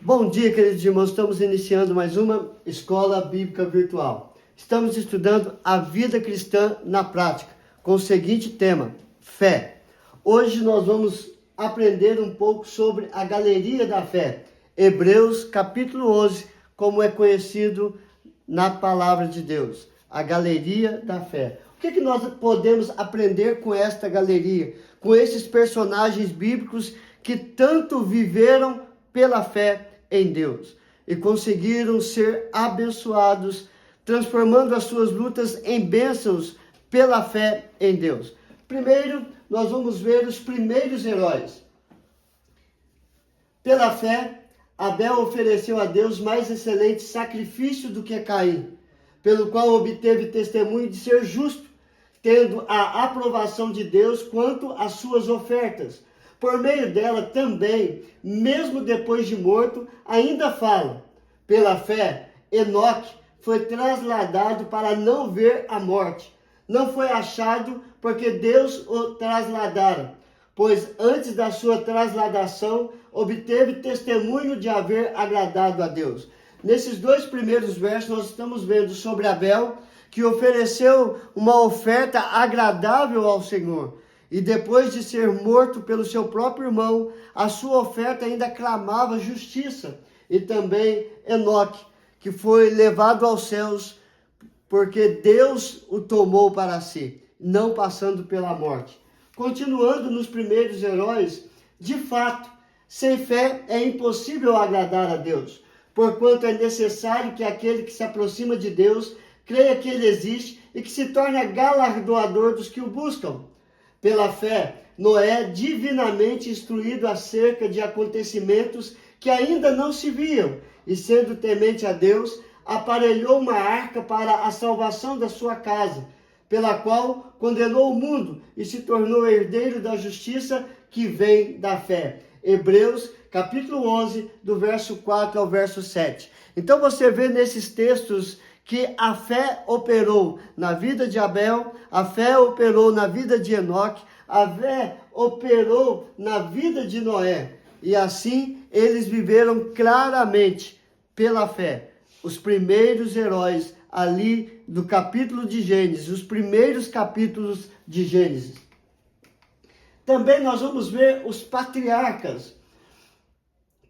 Bom dia, queridos irmãos. Estamos iniciando mais uma escola bíblica virtual. Estamos estudando a vida cristã na prática, com o seguinte tema: fé. Hoje nós vamos aprender um pouco sobre a galeria da fé. Hebreus capítulo 11, como é conhecido na palavra de Deus. A galeria da fé. O que nós podemos aprender com esta galeria? Com esses personagens bíblicos que tanto viveram pela fé em Deus e conseguiram ser abençoados, transformando as suas lutas em bênçãos pela fé em Deus. Primeiro, nós vamos ver os primeiros heróis. Pela fé, Abel ofereceu a Deus mais excelente sacrifício do que Caim, pelo qual obteve testemunho de ser justo, tendo a aprovação de Deus quanto às suas ofertas. Por meio dela também, mesmo depois de morto, ainda fala. Pela fé, Enoque foi trasladado para não ver a morte. Não foi achado porque Deus o trasladara, pois antes da sua trasladação, obteve testemunho de haver agradado a Deus. Nesses dois primeiros versos, nós estamos vendo sobre Abel, que ofereceu uma oferta agradável ao Senhor. E depois de ser morto pelo seu próprio irmão, a sua oferta ainda clamava justiça. E também Enoque, que foi levado aos céus, porque Deus o tomou para si, não passando pela morte. Continuando nos primeiros heróis, de fato, sem fé é impossível agradar a Deus, porquanto é necessário que aquele que se aproxima de Deus creia que Ele existe e que se torne galardoador dos que o buscam. Pela fé, Noé, divinamente instruído acerca de acontecimentos que ainda não se viam, e sendo temente a Deus, aparelhou uma arca para a salvação da sua casa, pela qual condenou o mundo e se tornou herdeiro da justiça que vem da fé. Hebreus, capítulo 11, do verso 4 ao verso 7. Então você vê nesses textos que a fé operou na vida de Abel, a fé operou na vida de Enoque, a fé operou na vida de Noé. E assim eles viveram claramente pela fé. Os primeiros heróis ali do capítulo de Gênesis, os primeiros capítulos de Gênesis. Também nós vamos ver os patriarcas.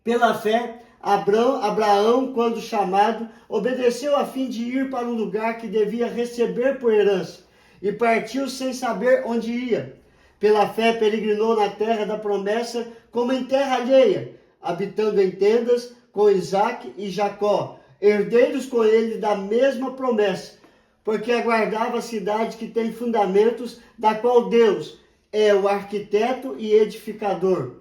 Pela fé, Abraão, quando chamado, obedeceu a fim de ir para um lugar que devia receber por herança, e partiu sem saber onde ia. Pela fé peregrinou na terra da promessa, como em terra alheia, habitando em tendas com Isaque e Jacó, herdeiros com ele da mesma promessa, porque aguardava a cidade que tem fundamentos, da qual Deus é o arquiteto e edificador.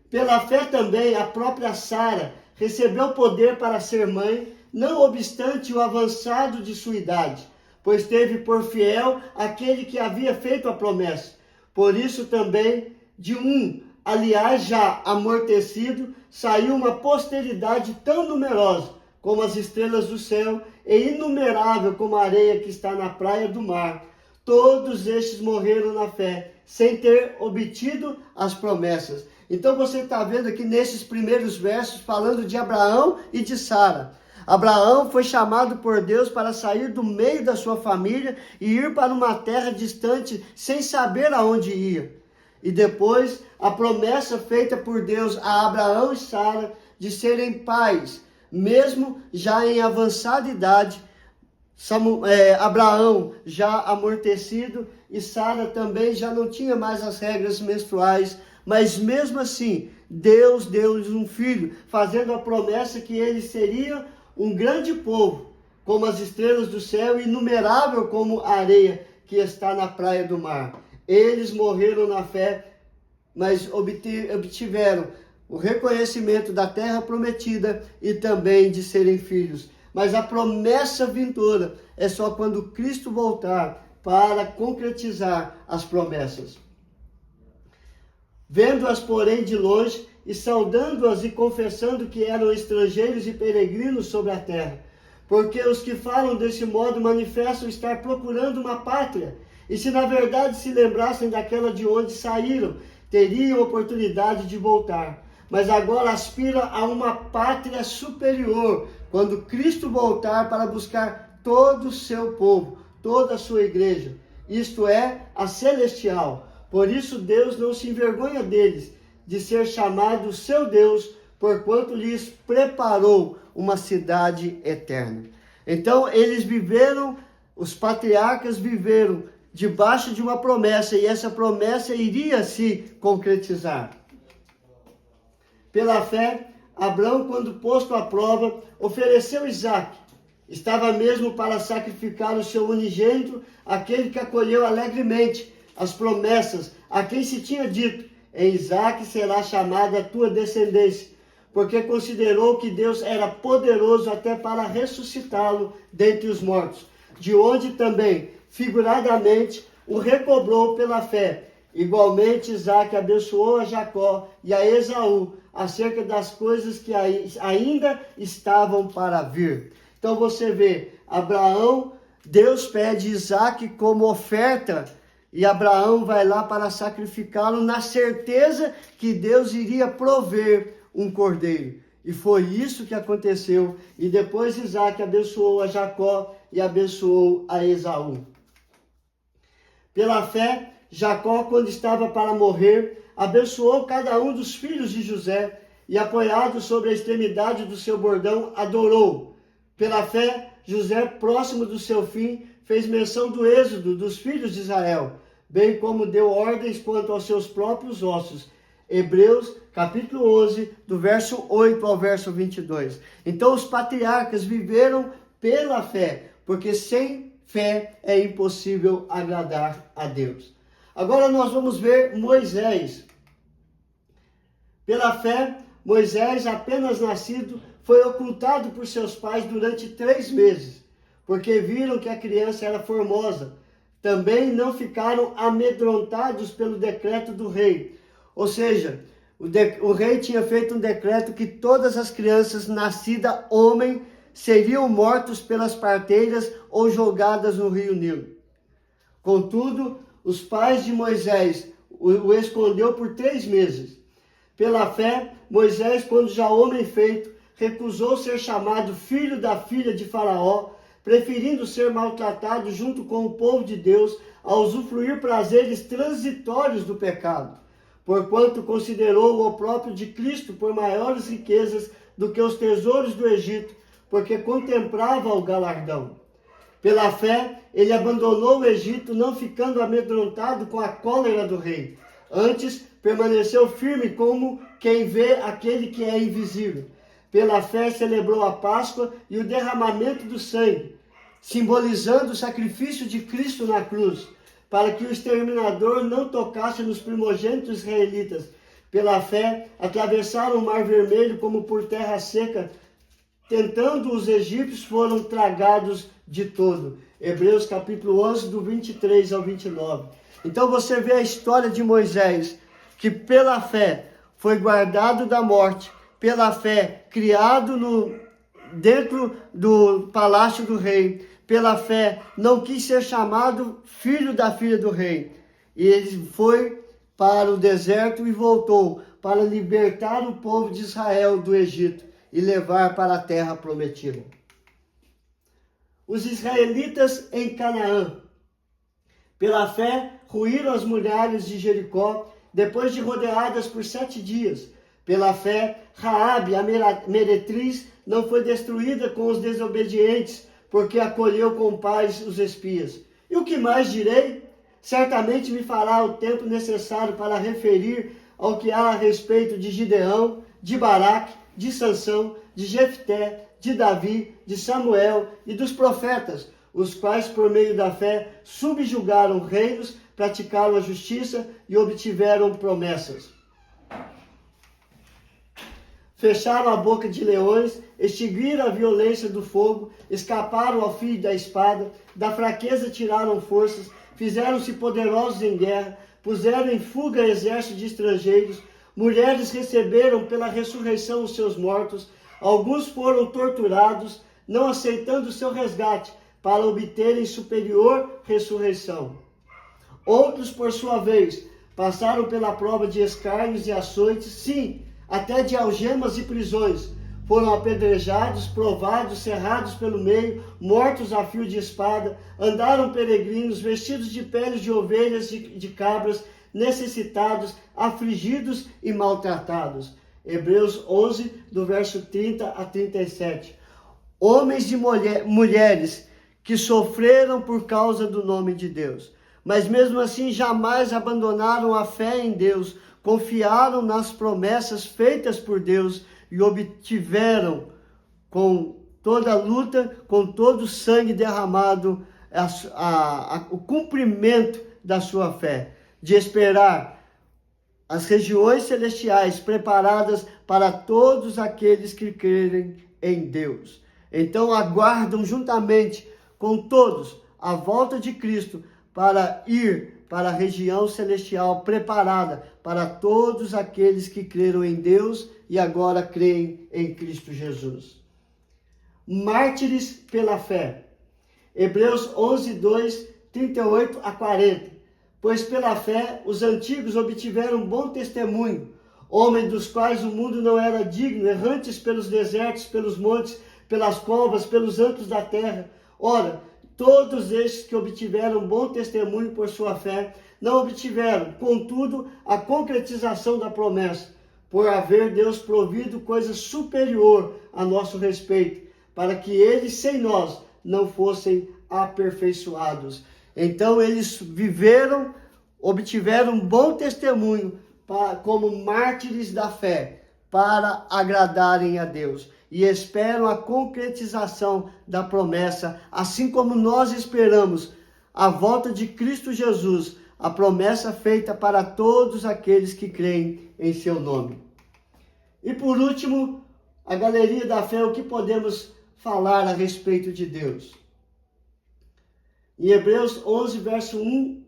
Pela fé também a própria Sara recebeu poder para ser mãe, não obstante o avançado de sua idade, pois teve por fiel aquele que havia feito a promessa. Por isso também, de um, aliás já amortecido, saiu uma posteridade tão numerosa como as estrelas do céu e inumerável como a areia que está na praia do mar. Todos estes morreram na fé, sem ter obtido as promessas. Então você está vendo aqui nesses primeiros versos falando de Abraão e de Sara. Abraão foi chamado por Deus para sair do meio da sua família e ir para uma terra distante sem saber aonde ia. E depois a promessa feita por Deus a Abraão e Sara de serem pais, mesmo já em avançada idade. Abraão já amortecido e Sara também já não tinha mais as regras menstruais, mas mesmo assim Deus deu-lhes um filho, fazendo a promessa que eles seriam um grande povo, como as estrelas do céu, inumerável como a areia que está na praia do mar. Eles morreram na fé, mas obtiveram o reconhecimento da terra prometida e também de serem filhos. Mas a promessa vindoura é só quando Cristo voltar para concretizar as promessas. Vendo-as, porém, de longe, e saudando-as e confessando que eram estrangeiros e peregrinos sobre a terra. Porque os que falam desse modo manifestam estar procurando uma pátria, e se na verdade se lembrassem daquela de onde saíram, teriam oportunidade de voltar. mas agora aspira a uma pátria superior, quando Cristo voltar para buscar todo o seu povo, toda a sua igreja, isto é, a celestial. Por isso Deus não se envergonha deles, de ser chamado seu Deus, porquanto lhes preparou uma cidade eterna. Então eles viveram, os patriarcas viveram debaixo de uma promessa, e essa promessa iria se concretizar. Pela fé, Abraão, quando posto à prova, ofereceu Isaque. Estava mesmo para sacrificar o seu unigênito, aquele que acolheu alegremente as promessas, a quem se tinha dito: em Isaque será chamada a tua descendência, porque considerou que Deus era poderoso até para ressuscitá-lo dentre os mortos, de onde também, figuradamente, o recobrou pela fé. Igualmente, Isaque abençoou a Jacó e a Esaú acerca das coisas que ainda estavam para vir. Então você vê, Abraão, Deus pede Isaque como oferta, e Abraão vai lá para sacrificá-lo na certeza que Deus iria prover um cordeiro. E foi isso que aconteceu. E depois Isaque abençoou a Jacó e abençoou a Esaú. Pela fé, Jacó, quando estava para morrer, abençoou cada um dos filhos de José e, apoiado sobre a extremidade do seu bordão, adorou. Pela fé, José, próximo do seu fim, fez menção do êxodo dos filhos de Israel, bem como deu ordens quanto aos seus próprios ossos. Hebreus, capítulo 11, do verso 8 ao verso 22. Então os patriarcas viveram pela fé, porque sem fé é impossível agradar a Deus. Agora nós vamos ver Moisés. Pela fé, Moisés, apenas nascido, foi ocultado por seus pais durante 3 meses, porque viram que a criança era formosa. Também não ficaram amedrontados pelo decreto do rei. Ou seja, o rei tinha feito um decreto que todas as crianças nascidas homem seriam mortos pelas parteiras ou jogadas no rio Nilo. Contudo, os pais de Moisés o escondeu por 3 meses. Pela fé, Moisés, quando já homem feito, recusou ser chamado filho da filha de Faraó, preferindo ser maltratado junto com o povo de Deus a usufruir prazeres transitórios do pecado, porquanto considerou o próprio de Cristo por maiores riquezas do que os tesouros do Egito, porque contemplava o galardão. Pela fé, ele abandonou o Egito, não ficando amedrontado com a cólera do rei. Antes, permaneceu firme como quem vê aquele que é invisível. Pela fé, celebrou a Páscoa e o derramamento do sangue, simbolizando o sacrifício de Cristo na cruz, para que o exterminador não tocasse nos primogênitos israelitas. Pela fé, atravessaram o Mar Vermelho como por terra seca, tentando os egípcios, foram tragados de todo. Hebreus capítulo 11, do 23 ao 29. Então você vê a história de Moisés, que pela fé foi guardado da morte, pela fé criado dentro do palácio do rei, pela fé não quis ser chamado filho da filha do rei. E ele foi para o deserto e voltou para libertar o povo de Israel do Egito e levar para a terra prometida. Os israelitas em Canaã. Pela fé, ruíram as muralhas de Jericó, depois de rodeadas por 7 dias. Pela fé, Raabe, a meretriz, não foi destruída com os desobedientes, porque acolheu com paz os espias. E o que mais direi? Certamente me fará o tempo necessário para referir ao que há a respeito de Gideão, de Baraque, de Sansão, de Jefté, de Davi, de Samuel e dos profetas, os quais, por meio da fé, subjugaram reinos, praticaram a justiça e obtiveram promessas. Fecharam a boca de leões, extinguiram a violência do fogo, escaparam ao fio da espada, da fraqueza tiraram forças, fizeram-se poderosos em guerra, puseram em fuga exército de estrangeiros, mulheres receberam pela ressurreição os seus mortos, alguns foram torturados, não aceitando o seu resgate, para obterem superior ressurreição. Outros, por sua vez, passaram pela prova de escárnios e açoites, sim, até de algemas e prisões. Foram apedrejados, provados, cerrados pelo meio, mortos a fio de espada, andaram peregrinos, vestidos de peles de ovelhas e de cabras, necessitados, afligidos e maltratados. Hebreus 11, do verso 30 a 37. Homens e mulheres que sofreram por causa do nome de Deus, mas mesmo assim jamais abandonaram a fé em Deus, confiaram nas promessas feitas por Deus e obtiveram com toda a luta, com todo o sangue derramado, o cumprimento da sua fé, de esperar as regiões celestiais preparadas para todos aqueles que crerem em Deus. Então aguardam juntamente com todos a volta de Cristo para ir para a região celestial preparada para todos aqueles que creram em Deus e agora creem em Cristo Jesus. Mártires pela fé. Hebreus 11, 2, 38 a 40. Pois pela fé os antigos obtiveram bom testemunho, homens dos quais o mundo não era digno, errantes pelos desertos, pelos montes, pelas covas, pelos antros da terra. Ora, todos estes que obtiveram bom testemunho por sua fé, não obtiveram, contudo, a concretização da promessa, por haver Deus provido coisa superior a nosso respeito, para que eles, sem nós, não fossem aperfeiçoados. Então eles obtiveram bom testemunho como mártires da fé, para agradarem a Deus. E esperam a concretização da promessa, assim como nós esperamos a volta de Cristo Jesus, a promessa feita para todos aqueles que creem em seu nome. E por último, a galeria da fé, o que podemos falar a respeito de Deus? Em Hebreus 11, verso 1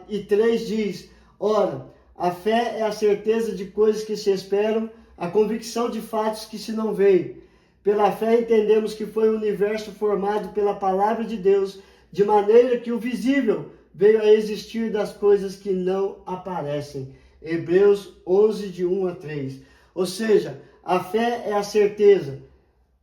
e 3 diz: ora, a fé é a certeza de coisas que se esperam, a convicção de fatos que se não veem. Pela fé entendemos que foi o universo formado pela palavra de Deus, de maneira que o visível veio a existir das coisas que não aparecem. Hebreus 11, de 1 a 3. Ou seja, a fé é a certeza,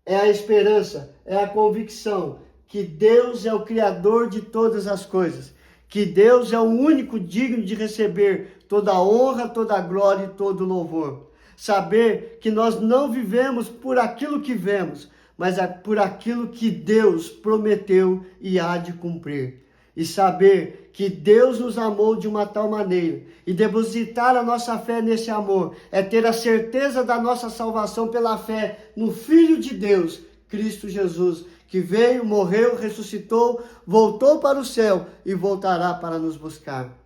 é a esperança, é a convicção que Deus é o Criador de todas as coisas, que Deus é o único digno de receber toda a honra, toda a glória e todo o louvor. Saber que nós não vivemos por aquilo que vemos, mas por aquilo que Deus prometeu e há de cumprir. E saber que Deus nos amou de uma tal maneira, e depositar a nossa fé nesse amor, é ter a certeza da nossa salvação pela fé no Filho de Deus, Cristo Jesus, que veio, morreu, ressuscitou, voltou para o céu e voltará para nos buscar.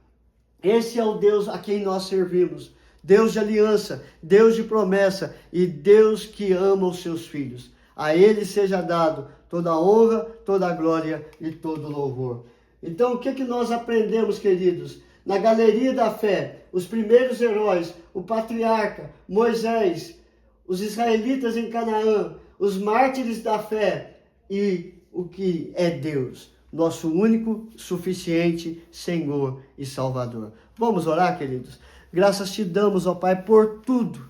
Esse é o Deus a quem nós servimos. Deus de aliança, Deus de promessa e Deus que ama os seus filhos. A Ele seja dado toda a honra, toda a glória e todo o louvor. Então, o que nós aprendemos, queridos? Na galeria da fé, os primeiros heróis, o patriarca, Moisés, os israelitas em Canaã, os mártires da fé e o que é Deus, nosso único, suficiente Senhor e Salvador. Vamos orar, queridos? Graças te damos, ó Pai, por tudo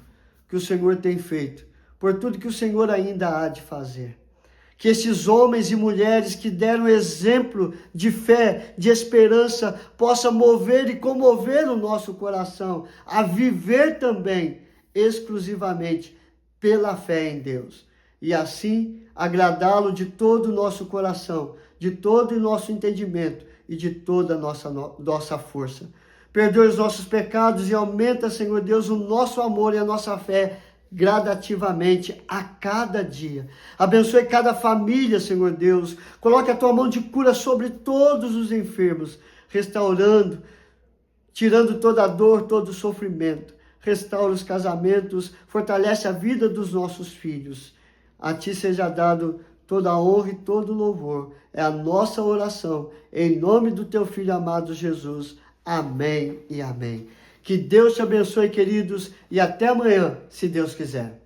que o Senhor tem feito, por tudo que o Senhor ainda há de fazer. Que esses homens e mulheres que deram exemplo de fé, de esperança, possam mover e comover o nosso coração a viver também exclusivamente pela fé em Deus. E assim agradá-lo de todo o nosso coração, de todo o nosso entendimento e de toda a nossa força. Perdoe os nossos pecados e aumenta, Senhor Deus, o nosso amor e a nossa fé gradativamente a cada dia. Abençoe cada família, Senhor Deus. Coloque a tua mão de cura sobre todos os enfermos, restaurando, tirando toda a dor, todo o sofrimento. Restaura os casamentos, fortalece a vida dos nossos filhos. A ti seja dado toda a honra e todo o louvor. É a nossa oração, em nome do teu Filho amado Jesus. Amém e amém. Que Deus te abençoe, queridos, e até amanhã, se Deus quiser.